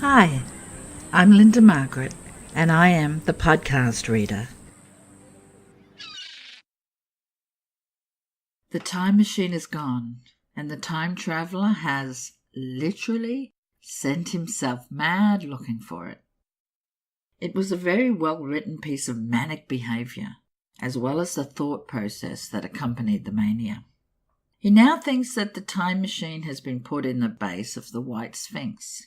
Hi, I'm Linda Margaret, and I am the podcast reader. The time machine is gone, and the time traveller has literally sent himself mad looking for it. It was a very well-written piece of manic behaviour, as well as the thought process that accompanied the mania. He now thinks that the time machine has been put in the base of the White Sphinx.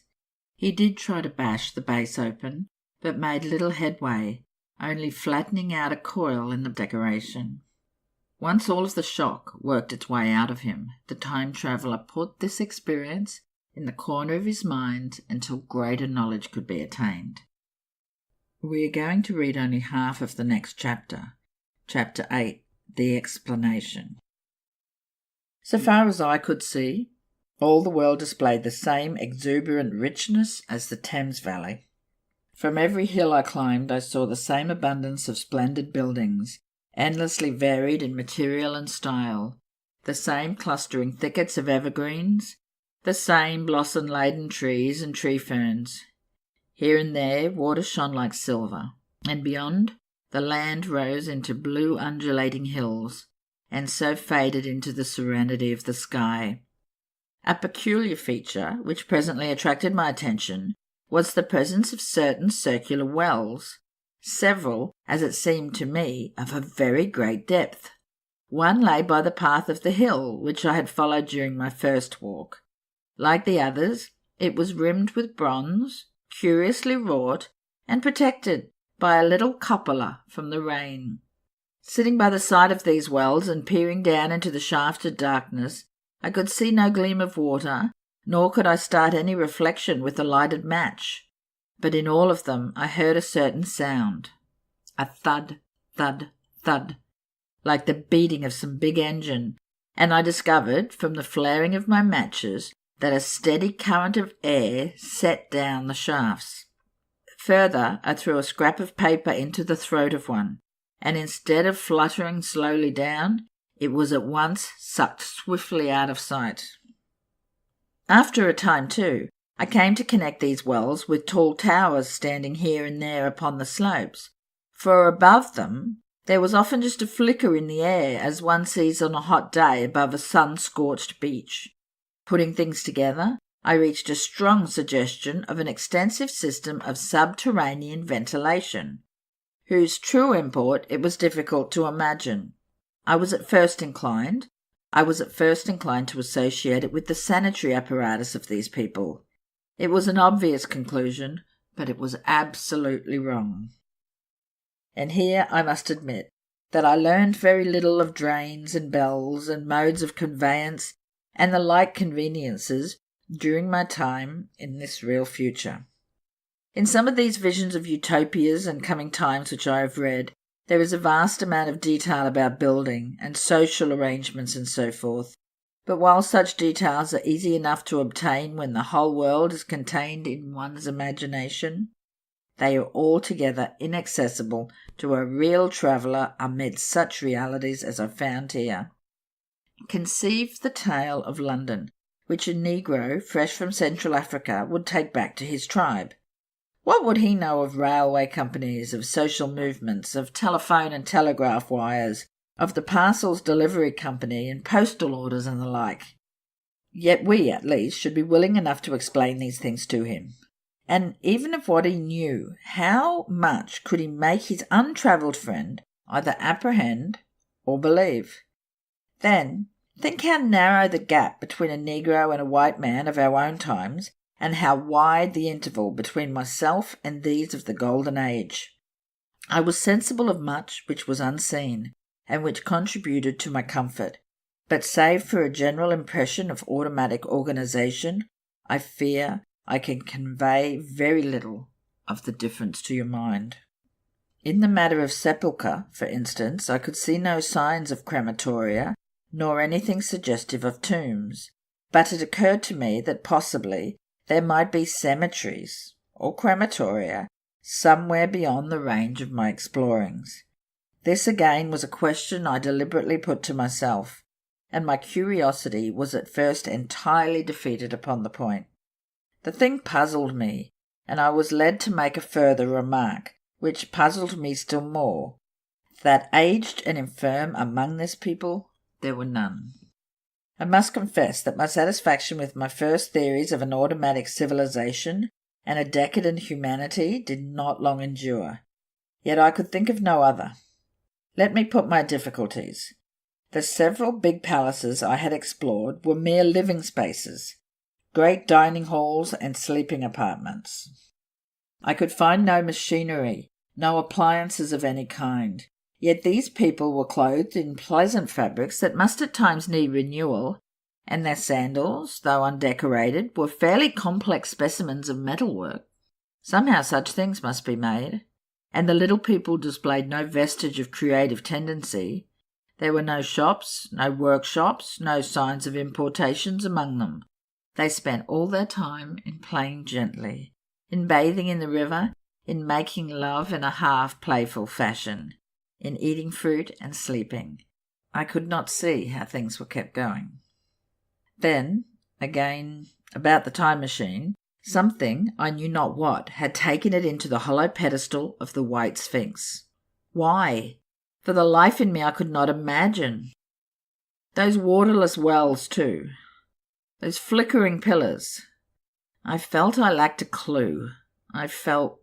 He did try to bash the base open, but made little headway, only flattening out a coil in the decoration. Once all of the shock worked its way out of him, the time traveller put this experience in the corner of his mind until greater knowledge could be attained. We are going to read only half of the next chapter, Chapter 8, The Explanation. So far as I could see, all the world displayed the same exuberant richness as the Thames Valley. From every hill I climbed I saw the same abundance of splendid buildings, endlessly varied in material and style, the same clustering thickets of evergreens, the same blossom-laden trees and tree ferns. Here and there water shone like silver, and beyond the land rose into blue undulating hills, and so faded into the serenity of the sky. A peculiar feature, which presently attracted my attention, was the presence of certain circular wells, several, as it seemed to me, of a very great depth. One lay by the path of the hill, which I had followed during my first walk. Like the others, it was rimmed with bronze, curiously wrought, and protected by a little cupola from the rain. Sitting by the side of these wells and peering down into the shafted darkness, I could see no gleam of water, nor could I start any reflection with a lighted match. But in all of them I heard a certain sound, a thud, thud, thud, like the beating of some big engine, and I discovered, from the flaring of my matches, that a steady current of air set down the shafts. Further, I threw a scrap of paper into the throat of one, and instead of fluttering slowly down, it was at once sucked swiftly out of sight. After a time, too, I came to connect these wells with tall towers standing here and there upon the slopes, for above them there was often just a flicker in the air, as one sees on a hot day above a sun-scorched beach. Putting things together, I reached a strong suggestion of an extensive system of subterranean ventilation, whose true import it was difficult to imagine. I was at first inclined to associate it with the sanitary apparatus of these people. It was an obvious conclusion, but it was absolutely wrong. And here I must admit that I learned very little of drains and bells and modes of conveyance and the like conveniences during my time in this real future. In some of these visions of utopias and coming times which I have read, there is a vast amount of detail about building and social arrangements and so forth, but while such details are easy enough to obtain when the whole world is contained in one's imagination, they are altogether inaccessible to a real traveller amid such realities as I found here. Conceive the tale of London, which a Negro fresh from Central Africa would take back to his tribe. What would he know of railway companies, of social movements, of telephone and telegraph wires, of the parcels delivery company and postal orders and the like? Yet we, at least, should be willing enough to explain these things to him. And even of what he knew, how much could he make his untravelled friend either apprehend or believe? Then, think how narrow the gap between a Negro and a white man of our own times, and how wide the interval between myself and these of the Golden Age. I was sensible of much which was unseen, and which contributed to my comfort, but save for a general impression of automatic organisation, I fear I can convey very little of the difference to your mind. In the matter of sepulchre, for instance, I could see no signs of crematoria, nor anything suggestive of tombs, but it occurred to me that possibly there might be cemeteries or crematoria somewhere beyond the range of my explorings. This again was a question I deliberately put to myself, and my curiosity was at first entirely defeated upon the point. The thing puzzled me, and I was led to make a further remark, which puzzled me still more, that aged and infirm among this people there were none. I must confess that my satisfaction with my first theories of an automatic civilization and a decadent humanity did not long endure, yet I could think of no other. Let me put my difficulties. The several big palaces I had explored were mere living spaces, great dining halls and sleeping apartments. I could find no machinery, no appliances of any kind, yet these people were clothed in pleasant fabrics that must at times need renewal, and their sandals, though undecorated, were fairly complex specimens of metalwork. Somehow such things must be made, and the little people displayed no vestige of creative tendency. There were no shops, no workshops, no signs of importations among them. They spent all their time in playing gently, in bathing in the river, in making love in a half-playful fashion, in eating fruit and sleeping. I could not see how things were kept going. Then, again, about the time machine, something, I knew not what, had taken it into the hollow pedestal of the White Sphinx. Why? For the life in me I could not imagine. Those waterless wells, too. Those flickering pillars. I felt I lacked a clue. How shall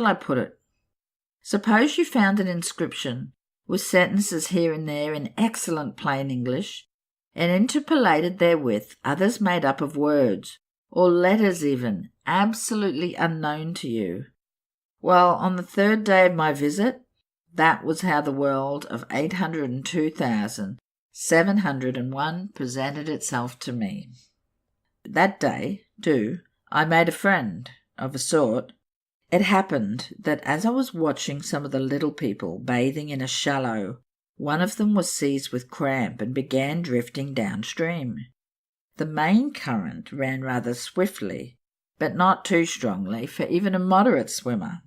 I put it? Suppose you found an inscription, with sentences here and there in excellent plain English, and interpolated therewith others made up of words, or letters even, absolutely unknown to you. Well, on the third day of my visit, that was how the world of 802,701 presented itself to me. That day, too, I made a friend, of a sort. It happened that as I was watching some of the little people bathing in a shallow, one of them was seized with cramp and began drifting downstream. The main current ran rather swiftly, but not too strongly for even a moderate swimmer.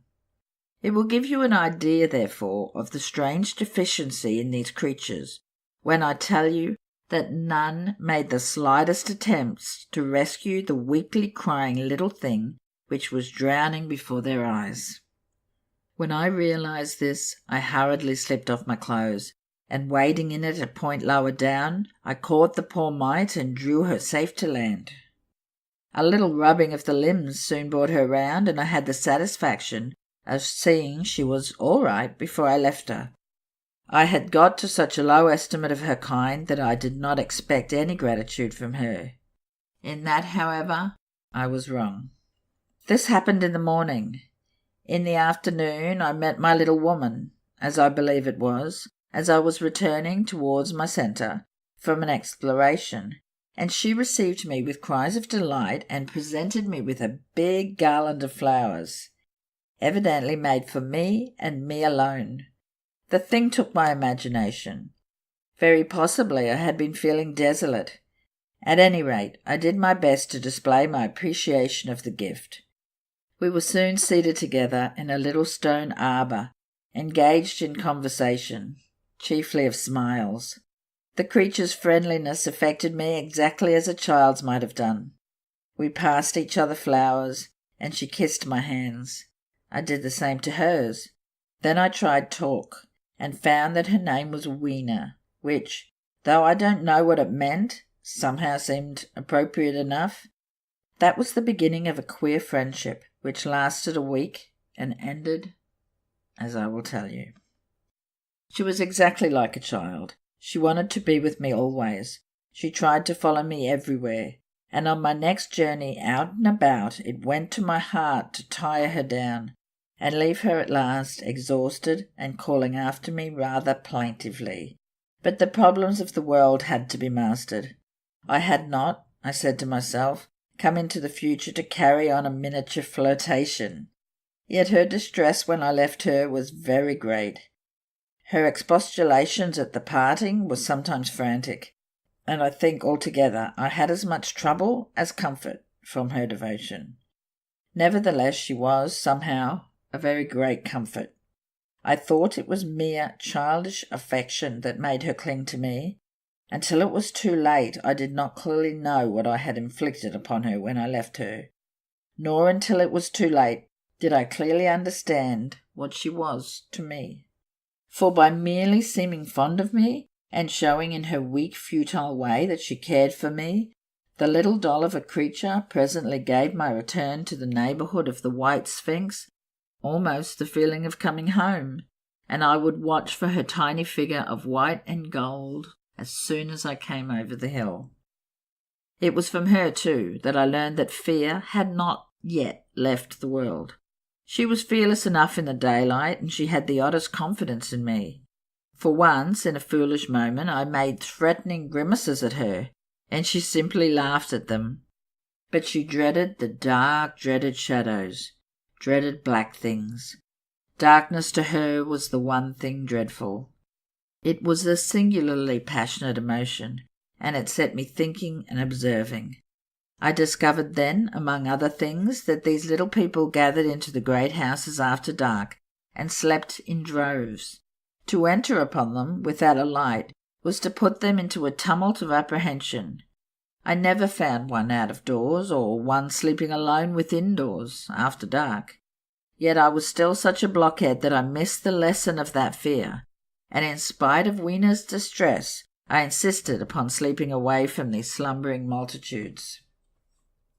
It will give you an idea, therefore, of the strange deficiency in these creatures when I tell you that none made the slightest attempts to rescue the weakly crying little thing which was drowning before their eyes. When I realized this, I hurriedly slipped off my clothes, and wading in at a point lower down, I caught the poor mite and drew her safe to land. A little rubbing of the limbs soon brought her round, and I had the satisfaction of seeing she was all right before I left her. I had got to such a low estimate of her kind that I did not expect any gratitude from her. In that, however, I was wrong. This happened in the morning. In the afternoon I met my little woman, as I believe it was, as I was returning towards my centre from an exploration, and she received me with cries of delight and presented me with a big garland of flowers, evidently made for me and me alone. The thing took my imagination. Very possibly I had been feeling desolate. At any rate, I did my best to display my appreciation of the gift. We were soon seated together in a little stone arbour, engaged in conversation, chiefly of smiles. The creature's friendliness affected me exactly as a child's might have done. We passed each other flowers, and she kissed my hands. I did the same to hers. Then I tried talk, and found that her name was Weena, which, though I don't know what it meant, somehow seemed appropriate enough. That was the beginning of a queer friendship, which lasted a week and ended, as I will tell you. She was exactly like a child. She wanted to be with me always. She tried to follow me everywhere, and on my next journey out and about it went to my heart to tire her down, and leave her at last exhausted and calling after me rather plaintively. But the problems of the world had to be mastered. I had not, I said to myself, come into the future to carry on a miniature flirtation. Yet her distress when I left her was very great. Her expostulations at the parting were sometimes frantic, and I think altogether I had as much trouble as comfort from her devotion. Nevertheless, she was, somehow, a very great comfort. I thought it was mere childish affection that made her cling to me. Until it was too late, I did not clearly know what I had inflicted upon her when I left her. nor until it was too late did I clearly understand what she was to me. For by merely seeming fond of me, and showing in her weak, futile way that she cared for me, the little doll of a creature presently gave my return to the neighbourhood of the White Sphinx almost the feeling of coming home, and I would watch for her tiny figure of white and gold as soon as I came over the hill. It was from her, too, that I learned that fear had not yet left the world. She was fearless enough in the daylight, and she had the oddest confidence in me. For once, in a foolish moment, I made threatening grimaces at her, and she simply laughed at them. But she dreaded the dark, dreaded shadows, dreaded black things. Darkness to her was the one thing dreadful. It was a singularly passionate emotion, and it set me thinking and observing. I discovered then, among other things, that these little people gathered into the great houses after dark and slept in droves. To enter upon them without a light was to put them into a tumult of apprehension. I never found one out of doors, or one sleeping alone within doors after dark. Yet I was still such a blockhead that I missed the lesson of that fear, and in spite of Weena's distress, I insisted upon sleeping away from these slumbering multitudes.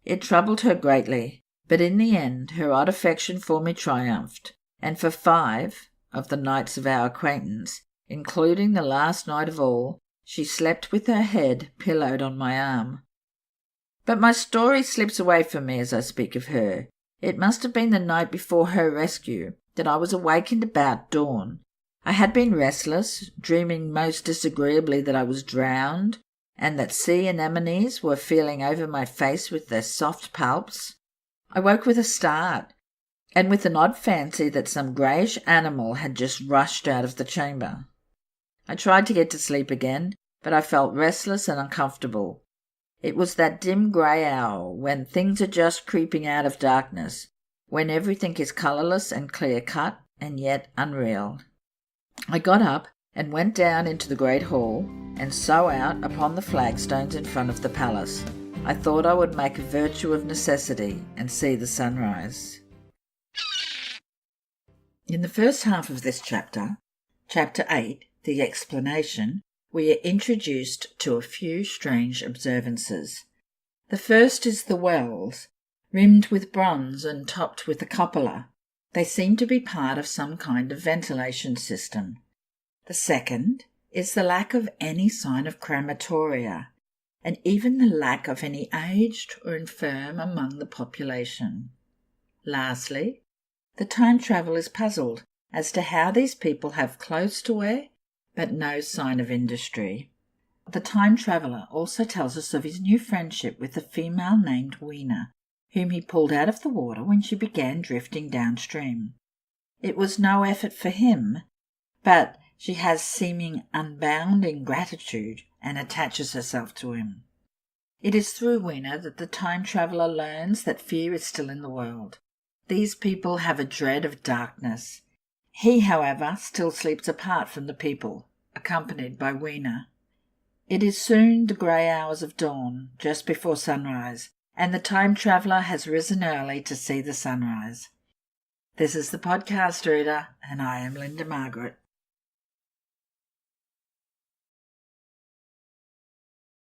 It troubled her greatly, but in the end her odd affection for me triumphed, and for 5 of the nights of our acquaintance, including the last night of all, she slept with her head pillowed on my arm. But my story slips away from me as I speak of her. It must have been the night before her rescue that I was awakened about dawn. I had been restless, dreaming most disagreeably that I was drowned, and that sea anemones were feeling over my face with their soft palps. I woke with a start, and with an odd fancy that some greyish animal had just rushed out of the chamber. I tried to get to sleep again, but I felt restless and uncomfortable. It was that dim grey hour when things are just creeping out of darkness, when everything is colourless and clear-cut and yet unreal. I got up and went down into the great hall, and so out upon the flagstones in front of the palace. I thought I would make a virtue of necessity and see the sunrise. In the first half of this chapter, Chapter 8, The Explanation, we are introduced to a few strange observances. The first is the wells, rimmed with bronze and topped with a cupola. They seem to be part of some kind of ventilation system. The second is the lack of any sign of crematoria, and even the lack of any aged or infirm among the population. Lastly, the time traveller is puzzled as to how these people have clothes to wear, but no sign of industry. The time traveller also tells us of his new friendship with a female named Weena, whom he pulled out of the water when she began drifting downstream. It was no effort for him, but she has seeming unbounding gratitude and attaches herself to him. It is through Weena that the time traveller learns that fear is still in the world. These people have a dread of darkness. He, however, still sleeps apart from the people, accompanied by Weena. It is soon the grey hours of dawn, just before sunrise, and the time traveller has risen early to see the sunrise. This is the podcast reader, and I am Linda Margaret.